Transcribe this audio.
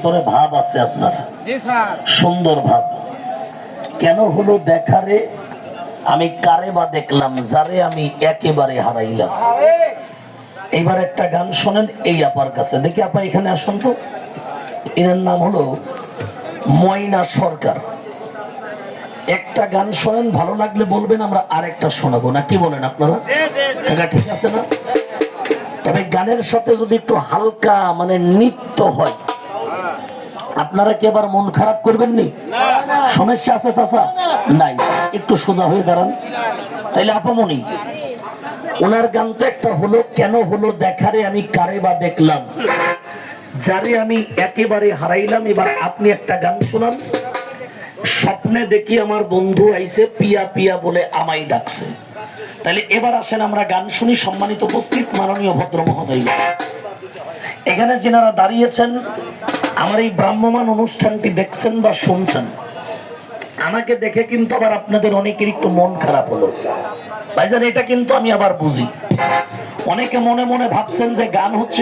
ভেতরে ভাব আছে আপনার, সুন্দর ভাব। কেন হলো দেখারে আমি কারে বা দেখলাম, যারে আমি একেবারে হারাইলাম। এবার একটা গান শোনেন এই আপার কাছে, দেখি আপা এখানে আসুন তো। এর নাম হলো ময়না সরকার। একটা গান শোনেন, ভালো লাগলে বলবেন, আমরা আরেকটা শোনাবো, না কি বলেন আপনারা? ঠিক আছে না? তবে গানের সাথে যদি একটু হালকা মানে নৃত্য হয়, আপনারা কি আবার মন খারাপ করবেন নি? সমস্যা আছে চাচা? নাই, একটু সোজা হয়ে দাঁড়ান। তাইলে আপামনি ওনার গান তো একটা হলো কেন হলো দেখারে আমি কারে বা দেখলাম, যারে আমি একেবারে হারাইলাম। এবার আপনি একটা গান শোনান। স্বপ্নে দেখি আমার বন্ধু আইছে, পিয়া পিয়া বলে আমায় ডাকছে। তাহলে এবার আসেন আমরা গান শুনি। সম্মানিত উপস্থিত মাননীয় ভদ্র মহোদয়, এখানে যিনারা দাঁড়িয়েছেন, আমার এই ব্রাহ্মমান অনুষ্ঠানটি দেখছেন বা শুনছেন, আমাকে দেখে কিন্তু আবার আপনাদের অনেকের একটু মন খারাপ হলো। ভাইজান এটা কিন্তু আমি আবার বুঝি। অনেকে মনে মনে ভাবছেন যে গান হচ্ছে